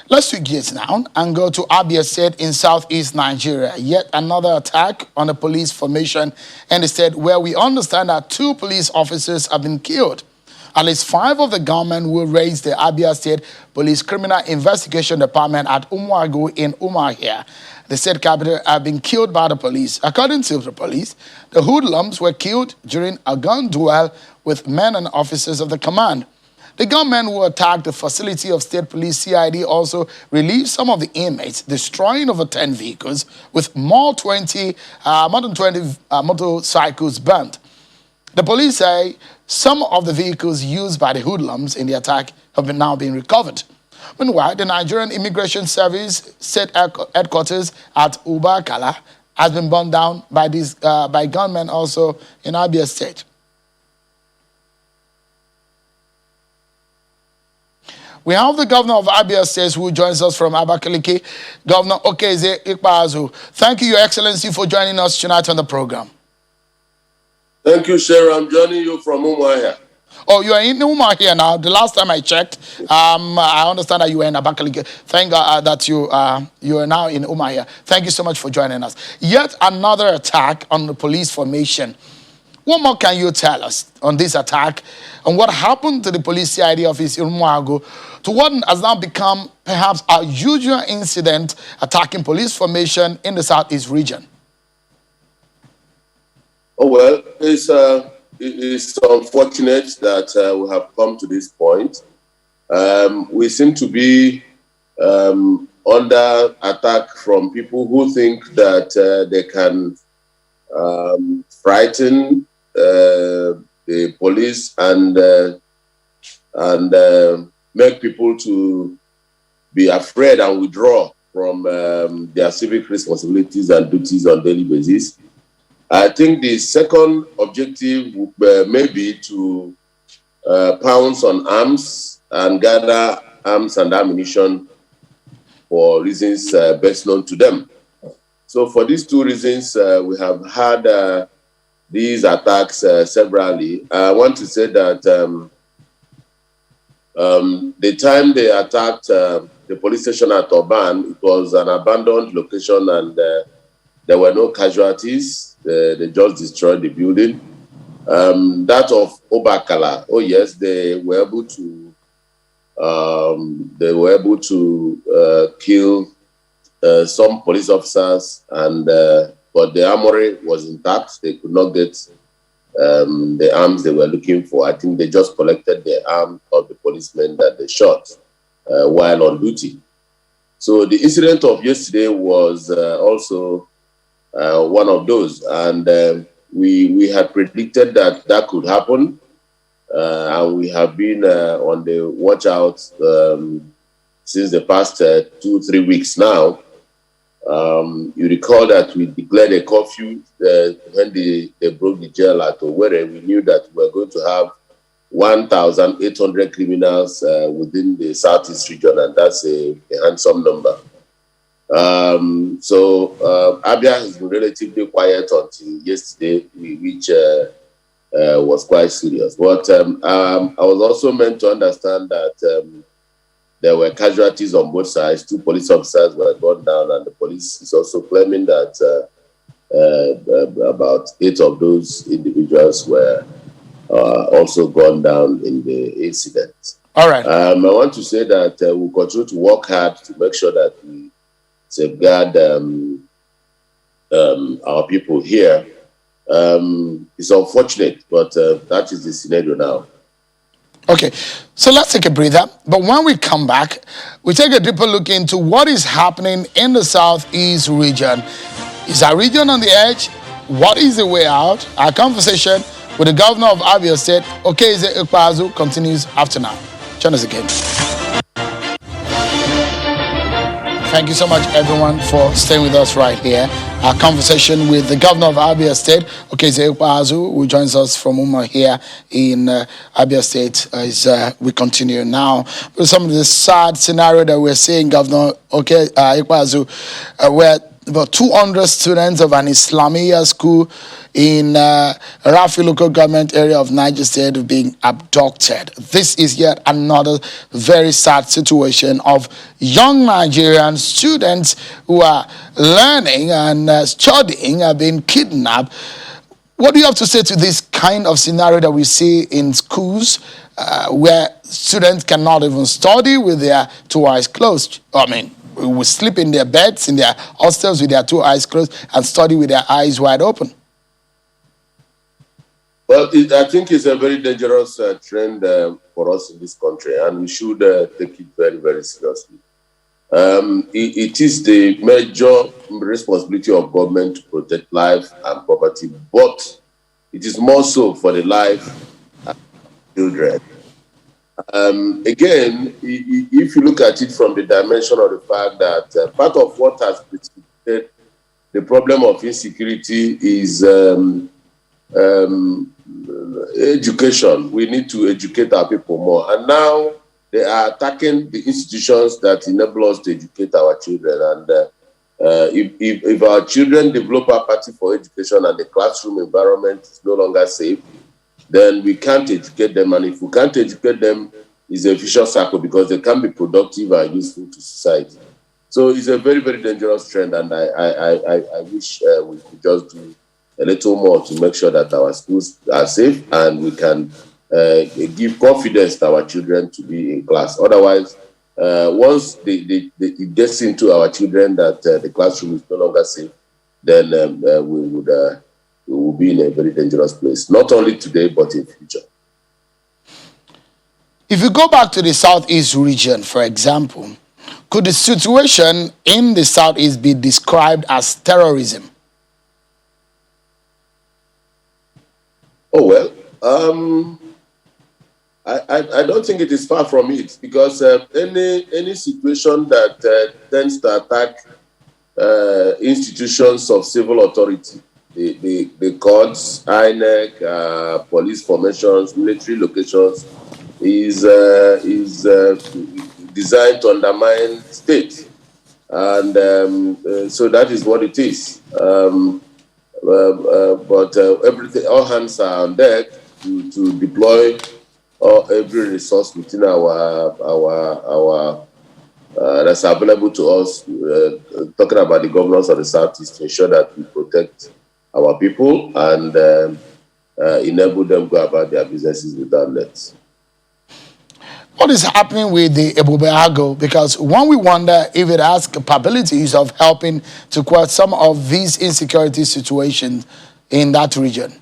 Let's switch gears now and go to Abia State in southeast Nigeria. Yet another attack on the police formation in the state where we understand that 2 police officers have been killed. At least 5 of the gunmen will raise the Abia State Police Criminal Investigation Department at Umuagu in Umuahia. The state capital have been killed by the police. According to the police, the hoodlums were killed during a gun duel with men and officers of the command. The gunmen who attacked the facility of State Police CID also relieved some of the inmates, destroying over 10 vehicles with more than 20 motorcycles burnt. The police say some of the vehicles used by the hoodlums in the attack have now been recovered. Meanwhile, the Nigerian Immigration Service state headquarters at Ubakala has been burned down by gunmen also in Abia State. We have the governor of Abia State who joins us from Abakaliki, Governor Okeze Ikpeazu. Thank you, Your Excellency, for joining us tonight on the program. Thank you, sir. I'm joining you from Umuahia. Oh, you are in Umuahia now. The last time I checked, I understand that you were in Abakaliki. Thank God that you are now in Umuahia. Thank you so much for joining us. Yet another attack on the police formation. What more can you tell us on this attack and what happened to the police CID office in Umuagu to what has now become perhaps a usual incident attacking police formation in the southeast region? Oh, well, it's unfortunate that we have come to this point. We seem to be under attack from people who think that they can frighten the police and make people to be afraid and withdraw from their civic responsibilities and duties on a daily basis. I think the second objective may be to pounce on arms and gather arms and ammunition for reasons best known to them. So for these 2 reasons, we have had these attacks severally. I want to say that the time they attacked the police station at Oban, it was an abandoned location and there were no casualties. They just destroyed the building. That of Obakala, oh yes, they were able to kill some police officers, and but the armory was intact. They could not get the arms they were looking for. I think they just collected the arm of the policemen that they shot while on duty. So the incident of yesterday was also one of those, and we had predicted that that could happen, and we have been on the watch out since the past 2-3 weeks now. You recall that we declared a curfew when they broke the jail at Owerri. We knew that we were going to have 1,800 criminals within the southeast region, and that's a handsome number. So Abia has been relatively quiet until yesterday, which was quite serious. But I was also meant to understand that there were casualties on both sides. 2 police officers were gone down, and the police is also claiming that about 8 of those individuals were also gone down in the incident. All right. I want to say that we'll continue to work hard to make sure that we safeguard our people here. It's unfortunate, but that is the scenario now. Okay, so let's take a breather. But when we come back, we take a deeper look into what is happening in the southeast region. Is our region on the edge? What is the way out? Our conversation with the governor of Abia State, Okeze Ikpeazu, continues after now. Join us again. Thank you so much, everyone, for staying with us right here. Our conversation with the governor of Abia State, Okeze Ikpeazu, who joins us from Umuahia in Abia State, we continue now with some of the sad scenario that we're seeing, Governor Ikpeazu, where about 200 students of an Islamia school in Rafi local government area of Niger State being abducted. This is yet another very sad situation of young Nigerian students who are learning and studying are being kidnapped. What do you have to say to this kind of scenario that we see in schools where students cannot even study with their two eyes closed? I mean, we sleep in their beds, in their hostels with their two eyes closed and study with their eyes wide open. Well, I think it's a very dangerous trend for us in this country, and we should take it very, very seriously. It is the major responsibility of government to protect life and property, but it is more so for the life of children. Again, if you look at it from the dimension of the fact that part of what has precipitated the problem of insecurity is education. We need to educate our people more. And now they are attacking the institutions that enable us to educate our children. And if our children develop apathy for education and the classroom environment is no longer safe, then we can't educate them. And if we can't educate them, it's a vicious cycle because they can be productive and useful to society. So it's a very, very dangerous trend. And I wish we could just do a little more to make sure that our schools are safe and we can give confidence to our children to be in class. Otherwise, once it gets into our children that the classroom is no longer safe, then we will be in a very dangerous place, not only today, but in future. If you go back to the Southeast region, for example, could the situation in the Southeast be described as terrorism? Oh, well, I don't think it is far from it because any situation that tends to attack institutions of civil authority, the courts, INEC, police formations, military locations, is designed to undermine state. And so that is what it is. But everything, all hands are on deck to deploy every resource within our that's available to us. Talking about the governors of the Southeast to ensure that we protect our people and enable them go about their businesses without let. What is happening with the Ikpeazu? Because one we wonder if it has capabilities of helping to quell some of these insecurity situations in that region.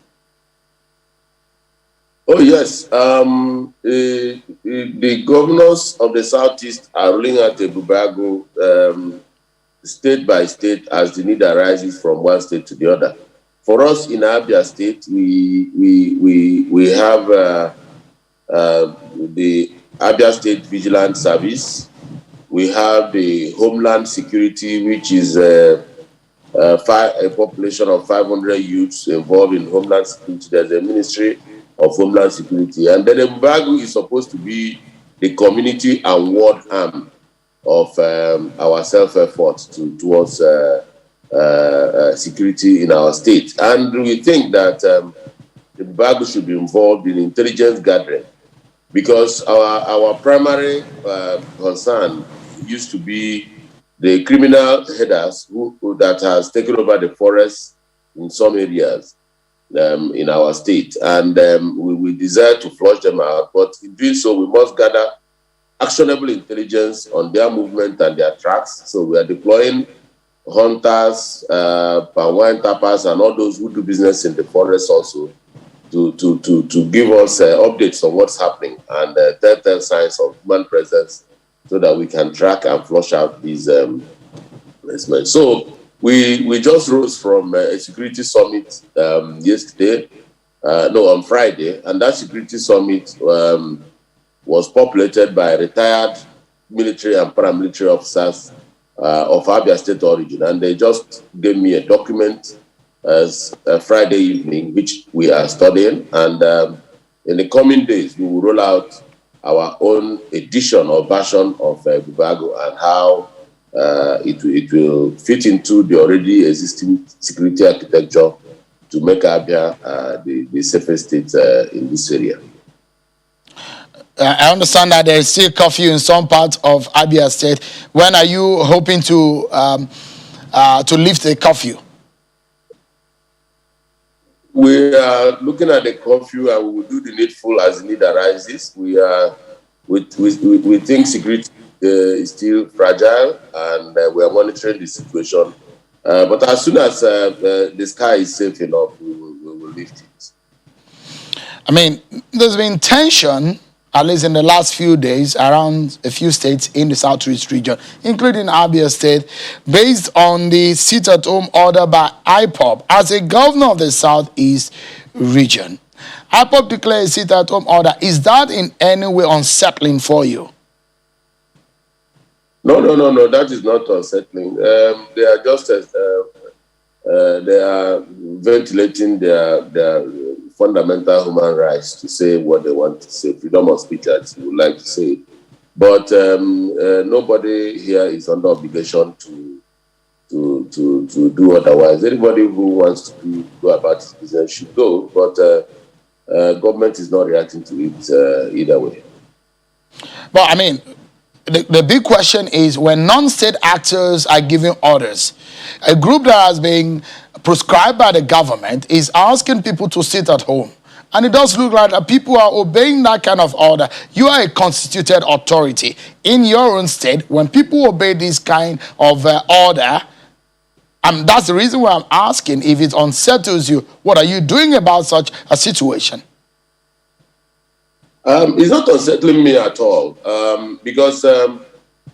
Oh, yes. The governors of the Southeast are ruling out the Ikpeazu state by state as the need arises from one state to the other. For us in Abia State, we have the Abia State Vigilance Service. We have the Homeland Security, which is a population of 500 youths involved in Homeland Security. There's a Ministry of Homeland Security. And then Ikpeazu is supposed to be the community and ward arm of our self-effort towards security in our state. And we think that Ikpeazu should be involved in intelligence gathering because our primary concern used to be the criminal headers who that has taken over the forests in some areas in our state. And we desire to flush them out. But in doing so, we must gather actionable intelligence on their movement and their tracks. So we are deploying hunters, wine tappers, and all those who do business in the forest also to give us updates on what's happening and telltale signs of human presence so that we can track and flush out these investments. So we just rose from a security summit yesterday, on Friday, and that security summit was populated by retired military and paramilitary officers of Abia State origin, and they just gave me a document as Friday evening, which we are studying, and in the coming days we will roll out our own edition or version of Ikpeazu and how it will fit into the already existing security architecture to make Abia the safest state in this area. I understand that there is still curfew in some parts of Abia State. When are you hoping to lift the curfew? We are looking at the curfew and we will do the needful as the need arises. We think security is still fragile and we are monitoring the situation. But as soon as the sky is safe enough, we will lift it. I mean, there's been tension, at least in the last few days, around a few states in the Southeast region, including Abia State, based on the sit-at-home order by IPOB as a governor of the Southeast region. IPOB declared a sit-at-home order. Is that in any way unsettling for you? No. That is not unsettling. They are just they are ventilating their fundamental human rights to say what they want to say, freedom of speech, as you would like to say. But nobody here is under obligation to do otherwise. Anybody who wants to go about his business should go, but government is not reacting to it either way. But I mean, the big question is when non-state actors are giving orders, a group that has been prescribed by the government is asking people to sit at home. And it does look like that people are obeying that kind of order. You are a constituted authority in your own state. When people obey this kind of order, that's the reason why I'm asking if it unsettles you. What are you doing about such a situation? It's not unsettling me at all because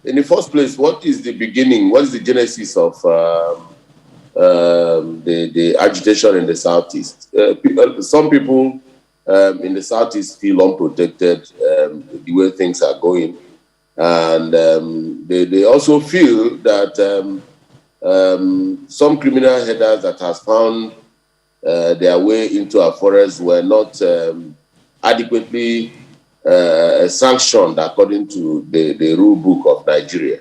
in the first place, what is the beginning? What is the genesis of the agitation in the Southeast? Some people in the Southeast feel unprotected the way things are going. And they also feel that some criminal headers that has found their way into our forests were not adequately sanctioned according to the rule book of Nigeria.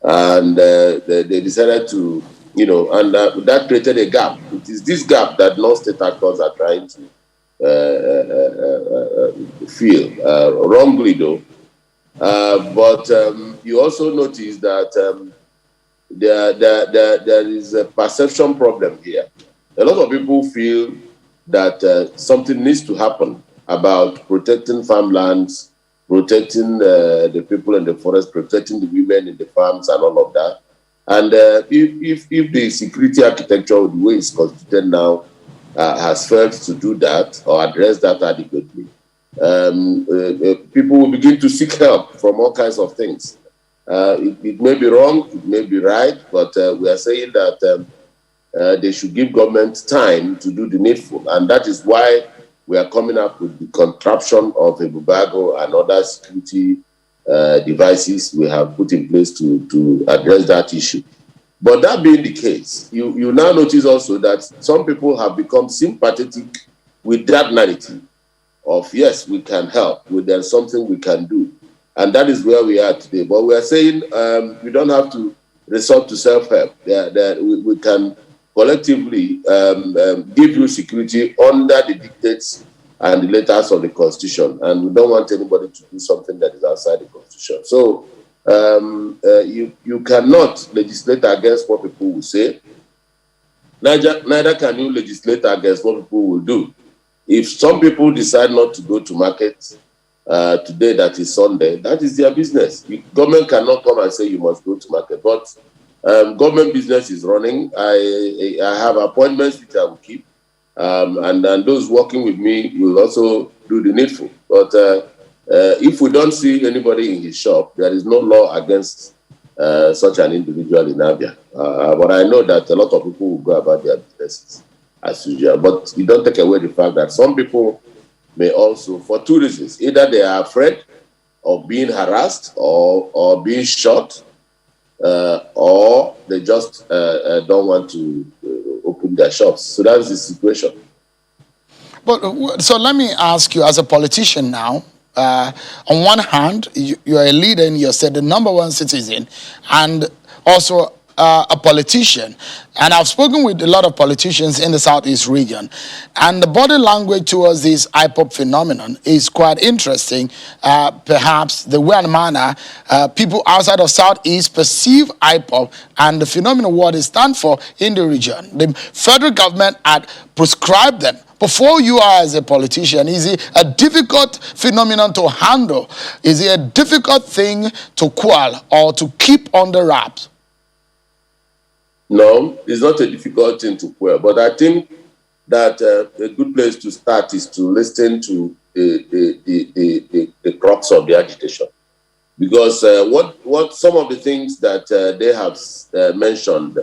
And they decided to, and that created a gap. It is this gap that non-state actors are trying to fill, wrongly though. But you also notice that there is a perception problem here. A lot of people feel that something needs to happen about protecting farmlands, protecting the people in the forest, protecting the women in the farms and all of that. And if the security architecture, the way it's constituted now, has failed to do that or address that adequately, people will begin to seek help from all kinds of things. It may be wrong, it may be right, but we are saying that they should give government time to do the needful. And that is why we are coming up with the contraption of a Bubago and other security devices we have put in place to address that issue. But that being the case, you now notice also that some people have become sympathetic with that narrative of, yes, we can help, there's something we can do. And that is where we are today. But we are saying we don't have to resort to self-help. We can collectively give you security under the dictates and the letters of the Constitution. And we don't want anybody to do something that is outside the Constitution. So you cannot legislate against what people will say. Neither can you legislate against what people will do. If some people decide not to go to market today, that is Sunday, that is their business. Government cannot come and say you must go to market. But government business is running. I have appointments which I will keep. And those working with me will also do the needful. But if we don't see anybody in his shop, there is no law against such an individual in Abia. But I know that a lot of people will go about their businesses as usual. But you don't take away the fact that some people may also, for two reasons, either they are afraid of being harassed or being shot, or they just don't want to open their shops. So that's the situation. But so let me ask you, as a politician now, on one hand, you're a leader and you're said the number one citizen, and also a politician. And I've spoken with a lot of politicians in the Southeast region, and the body language towards this IPOB phenomenon is quite interesting. Perhaps the way and manner people outside of Southeast perceive IPOB and the phenomenon, what it stands for in the region. The federal government had prescribed them. Before you are as a politician, is it a difficult phenomenon to handle? Is it a difficult thing to quell or to keep under wraps? No, it's not a difficult thing to quell, but I think that a good place to start is to listen to the crux of the agitation. Because what some of the things that they have mentioned,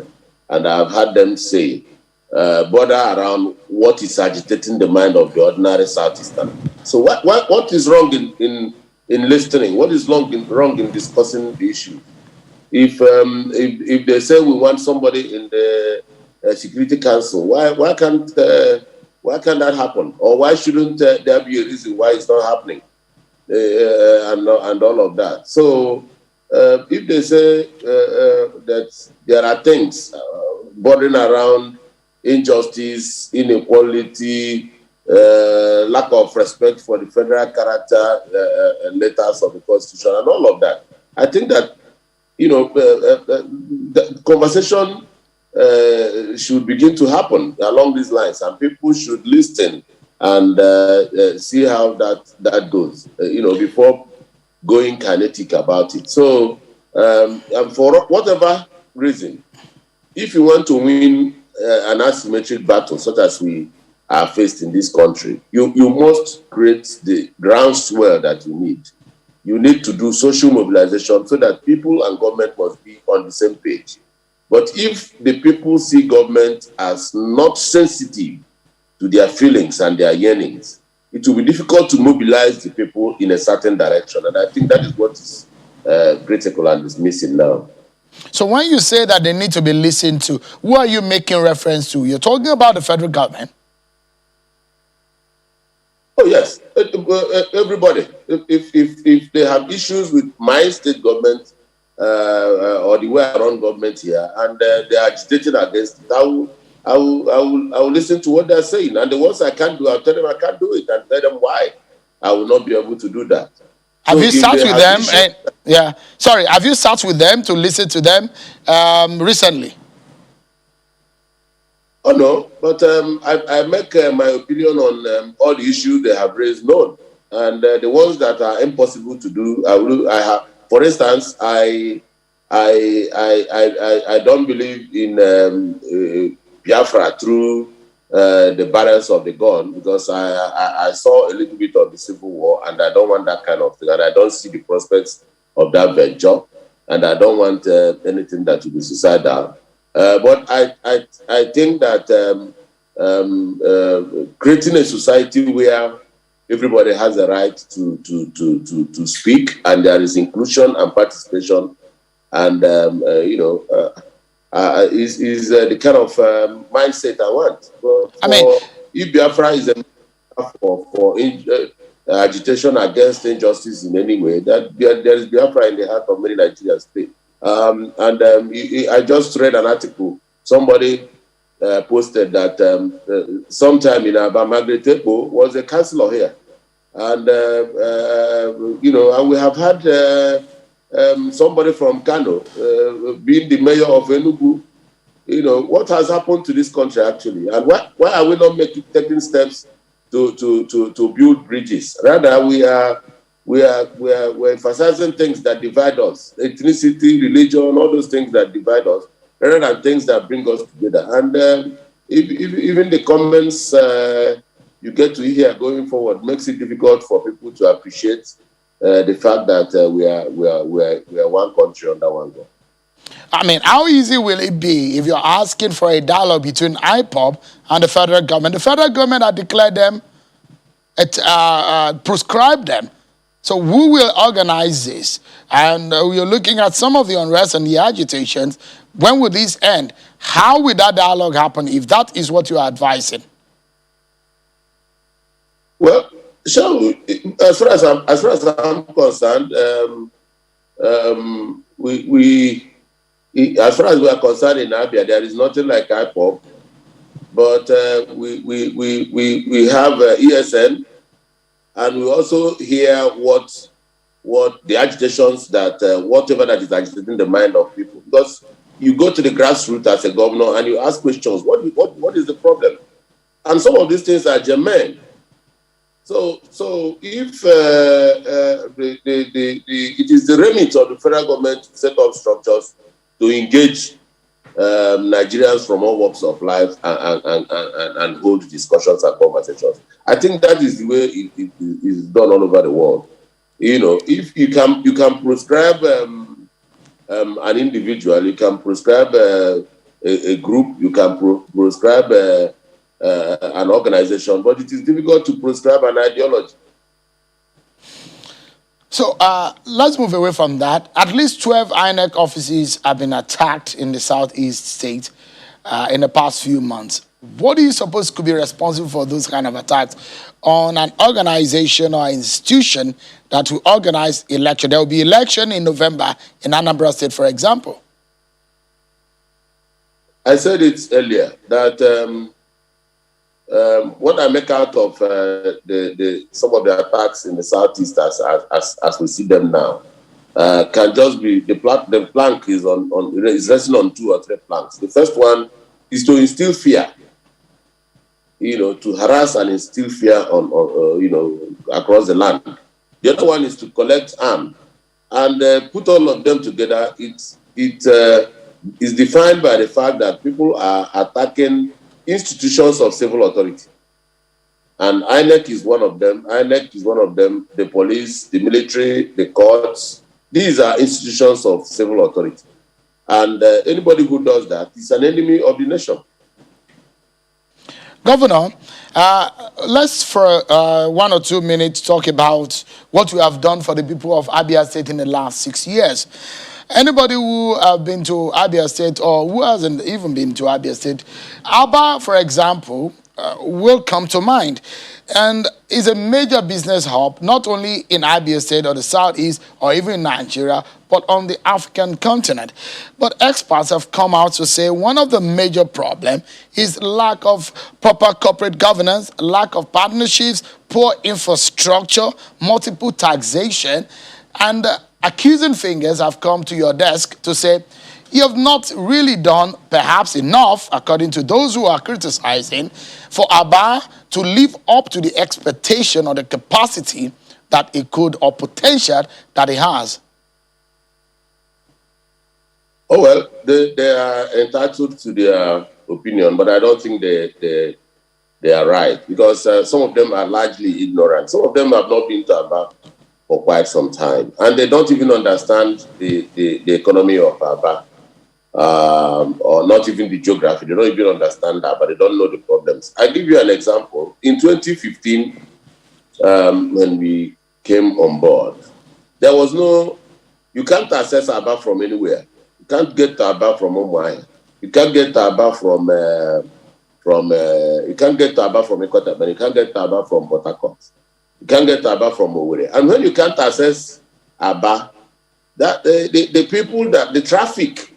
and I've had them say, border around what is agitating the mind of the ordinary Southeastern. So what is wrong in listening? What is wrong in discussing the issue? If they say we want somebody in the Security Council, why can't that happen? Or why shouldn't there be a reason why it's not happening? And all of that. So if they say that there are things bordering around injustice, inequality, lack of respect for the federal character, letters of the Constitution, and all of that, I think that the conversation should begin to happen along these lines, and people should listen and see how that goes, before going kinetic about it. So, and for whatever reason, if you want to win an asymmetric battle such as we are faced in this country, you must create the groundswell that you need. You need to do social mobilization so that people and government must be on the same page. But if the people see government as not sensitive to their feelings and their yearnings, it will be difficult to mobilize the people in a certain direction. And I think that is what is critical and is missing now. So when you say that they need to be listened to, who are you making reference to? You're talking about the federal government? Oh, yes. Everybody. If they have issues with my state government or the way I run government here, and they are agitating against it, I will listen to what they're saying. And the ones I can't do, I'll tell them I can't do it and tell them why I will not be able to do that. Have you sat with them? Have you sat with them to listen to them recently? Oh, no, but I make my opinion on all the issues they have raised known. And the ones that are impossible to do, I have. For instance, I don't believe in Biafra through the barrels of the gun, because I saw a little bit of the Civil War, and I don't want that kind of thing. And I don't see the prospects of that venture, and I don't want anything that will be suicidal. But I think that creating a society where everybody has a right to speak, and there is inclusion and participation, and is the kind of mindset I want. If Biafra is for agitation against injustice in any way, that there is Biafra in the heart of many Nigerian states. I just read an article. Somebody posted that sometime in Abia, Margaret Ekpo was a councillor here, and and we have had somebody from Kano being the mayor of Enugu. What has happened to this country actually, and why are we not taking steps to build bridges? Rather, we're emphasizing things that divide us: ethnicity, religion, all those things that divide us, rather than things that bring us together. And even the comments you get to hear going forward makes it difficult for people to appreciate the fact that we are one country under one God. I mean, how easy will it be if you're asking for a dialogue between IPOB and the federal government? The federal government had declared them, prescribed them. So who will organize this? And we're looking at some of the unrest and the agitations. When will this end? How will that dialogue happen if that is what you're advising? Well, So, as far as I'm concerned, as far as we are concerned in Abia, there is nothing like IPOB, but we have ESN, and we also hear what the agitations that whatever that is agitating the mind of people. Because you go to the grassroots as a governor and you ask questions. What is the problem? And some of these things are germane. So if it is the remit of the federal government to set up structures to engage Nigerians from all walks of life and hold discussions and conversations. I think that is the way it is done all over the world. You know, if you can prescribe an individual, you can prescribe a group, you can prescribe an organization, but it is difficult to prescribe an ideology. So let's move away from that. At least 12 INEC offices have been attacked in the southeast state in the past few months. What do you suppose could be responsible for those kind of attacks on an organization or institution that will organize election? There will be election in November in Anambra State, for example. I said it earlier that what I make out of some of the attacks in the southeast as we see them now can just be the plank is resting on 2 or 3 planks. The first one is to instill fear, you know, to harass and instill fear on you know, across the land. The other one is to collect arms and put all of them together. It is defined by the fact that people are attacking institutions of civil authority. And INEC is one of them. INEC is one of them. The police, the military, the courts, these are institutions of civil authority. And anybody who does that is an enemy of the nation. Governor, let's for 1 or 2 minutes talk about what we have done for the people of Abia State in the last 6 years. Anybody who have been to Abia State or who hasn't even been to Abia State, Aba, for example, will come to mind. And is a major business hub, not only in Abia State or the Southeast or even in Nigeria, but on the African continent. But experts have come out to say one of the major problems is lack of proper corporate governance, lack of partnerships, poor infrastructure, multiple taxation, and accusing fingers have come to your desk to say, you have not really done perhaps enough, according to those who are criticizing, for Aba to live up to the expectation or the capacity that it could or potential that it has. Oh, well, they are entitled to their opinion, but I don't think they are right, because some of them are largely ignorant. Some of them have not been to Aba for quite some time, and they don't even understand the economy of Aba. Or not even the geography. They don't even understand that, but they don't know the problems. I'll give you an example. In 2015, when we came on board, there was no, you can't access Aba from anywhere. You can't get to Aba from Umuahia. You can't get to Aba from you can't get to Aba from Ikota, but you can't get to Aba from Port Harcourt. You can't get to Aba from Owerri. And when you can't access Aba, that the people that the traffic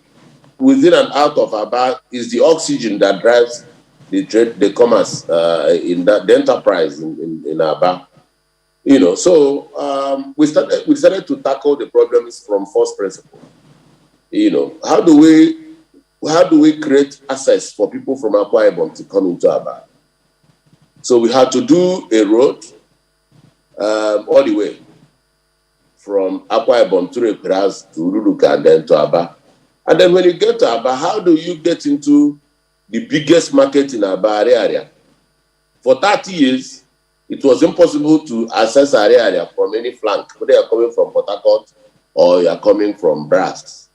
within and out of Aba is the oxygen that drives the trade, the commerce in that the enterprise in Aba. You know, so we started to tackle the problems from first principle. You know, how do we create access for people from Akwa Ibom to come into Aba? So we had to do a road all the way from Akwa Ibom to Ikpeazu to Uruluka and then to Aba. And then when you get to Aba, how do you get into the biggest market in Aba area? For 30 years, it was impossible to access area from any flank, whether you are coming from Port Harcourt or you are coming from Brass.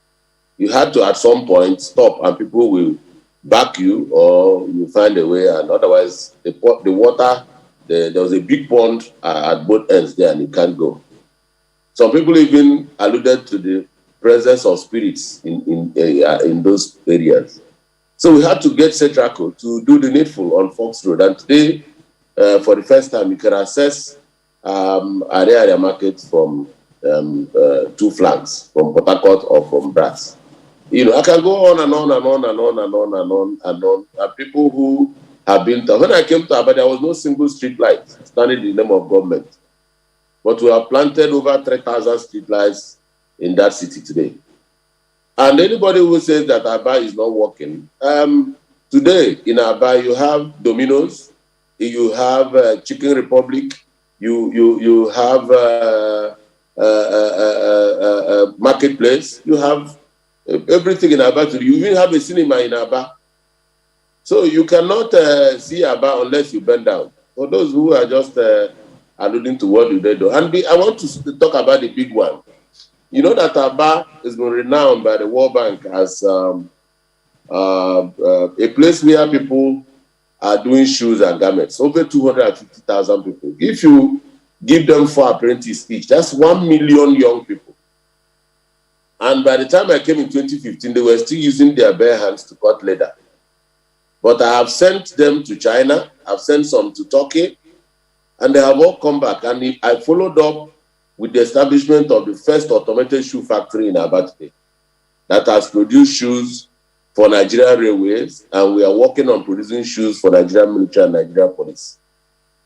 You had to, at some point, stop and people will back you or you find a way, and otherwise the water, there was a big pond at both ends there and you can't go. Some people even alluded to the presence of spirits in those areas. So we had to get Cetraco to do the needful on Fox Road. And today, for the first time, you can access area market from two flanks, from Port Harcourt or from Brass. You know, I can go on and on and on and on and on and on and on. People who have been to, when I came to Abia, there was no single street light standing in the name of government. But we have planted over 3,000 street lights in that city today. And anybody who says that Abia is not working, today in Abia you have Domino's, you have Chicken Republic, you have Marketplace, you have everything in Abia. You even have a cinema in Abia. So you cannot see Abia unless you bend down. For those who are just alluding to what do they do. And I want to talk about the big one. You know that Abia has been renowned by the World Bank as a place where people are doing shoes and garments. Over 250,000 people. If you give them 4 apprentices each, that's 1 million young people. And by the time I came in 2015, they were still using their bare hands to cut leather. But I have sent them to China, I've sent some to Turkey, and they have all come back. And I followed up with the establishment of the first automated shoe factory in Abia today that has produced shoes for Nigerian Railways, and we are working on producing shoes for Nigerian military and Nigerian police.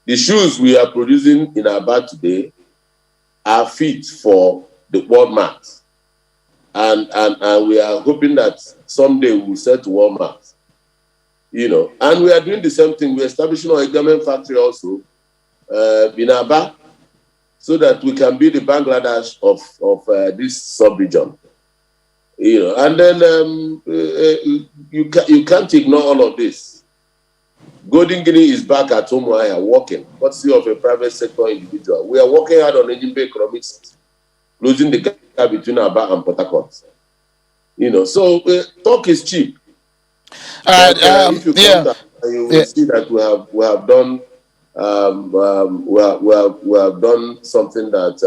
The shoes we are producing in Abia today are fit for the Walmart. And we are hoping that someday we will sell to Walmart. You know, and we are doing the same thing. We're establishing our garment factory also in Abia, so that we can be the Bangladesh of this sub-region. You know, and then you can't ignore all of this. Golden Guinea is back at Umuahia working, courtesy of a private sector individual. We are working hard on Ejimbe economics, closing the gap between Abia and Port Harcourt. You know, so talk is cheap. If you come down, you will see that we have done we have done something that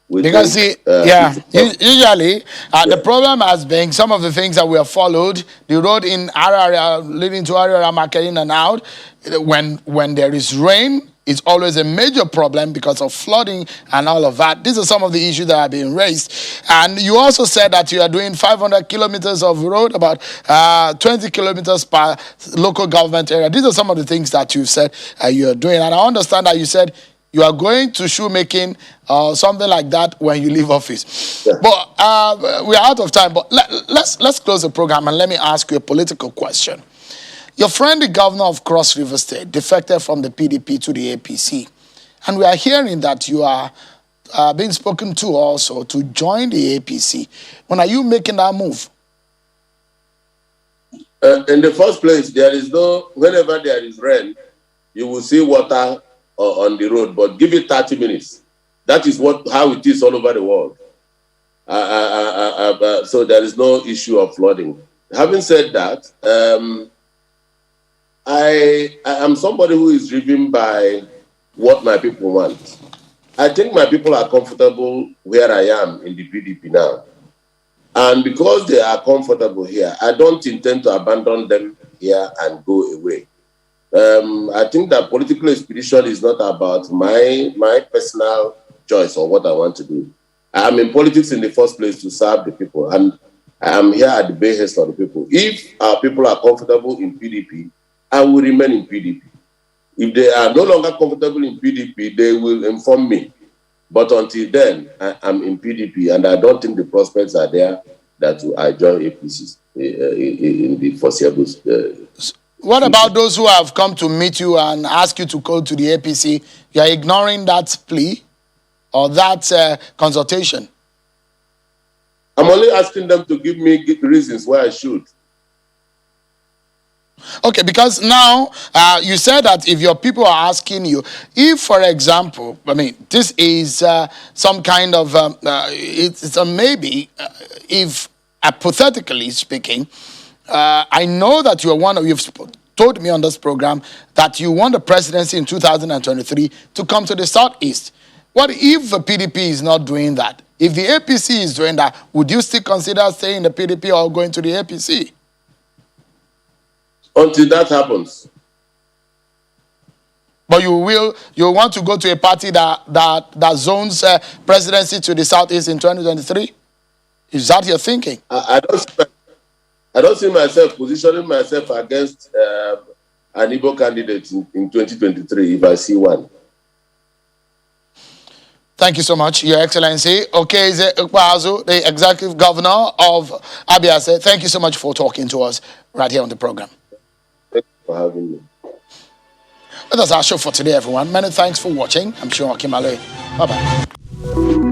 because usually the problem has been some of the things that we have followed. The road in Arara leading to Arara market in and out, when there is rain, it's always a major problem because of flooding and all of that. These are some of the issues that are being raised. And you also said that you are doing 500 kilometers of road, about 20 kilometers per local government area. These are some of the things that you said you are doing. And I understand that you said you are going to shoemaking or something like that when you leave office. Yeah. But we are out of time. But let's close the program and let me ask you a political question. Your friend, the governor of Cross River State, defected from the PDP to the APC. And we are hearing that you are being spoken to also to join the APC. When are you making that move? In the first place, there is no, whenever there is rain, you will see water on the road, but give it 30 minutes. That is how it is all over the world. So there is no issue of flooding. Having said that, I am somebody who is driven by what my people want. I think my people are comfortable where I am in the PDP now. And because they are comfortable here, I don't intend to abandon them here and go away. I think that political expedition is not about my personal choice or what I want to do. I am in politics in the first place to serve the people, and I am here at the behest of the people. If our people are comfortable in PDP, I will remain in PDP. If they are no longer comfortable in PDP, they will inform me. But until then, I'm in PDP, and I don't think the prospects are there that I join APC in the foreseeable. What about those who have come to meet you and ask you to go to the APC? You are ignoring that plea or that consultation? I'm only asking them to give me reasons why I should. Okay, because now you said that if your people are asking you, if, for example, I mean, this is some kind of, it's a maybe, if hypothetically speaking, I know that you are one of, you've told me on this program that you want the presidency in 2023 to come to the Southeast. What if the PDP is not doing that? If the APC is doing that, would you still consider staying in the PDP or going to the APC? Until that happens. But you want to go to a party that zones presidency to the Southeast in 2023? Is that your thinking? I don't see myself positioning myself against an Igbo candidate in 2023 if I see one. Thank you so much, Your Excellency. Okeze Ikpeazu, the Executive Governor of Abia, said, thank you so much for talking to us right here on the program. Thank you for having me. That's our show for today, everyone. Many thanks for watching. I'm sure Kimale. Bye-bye.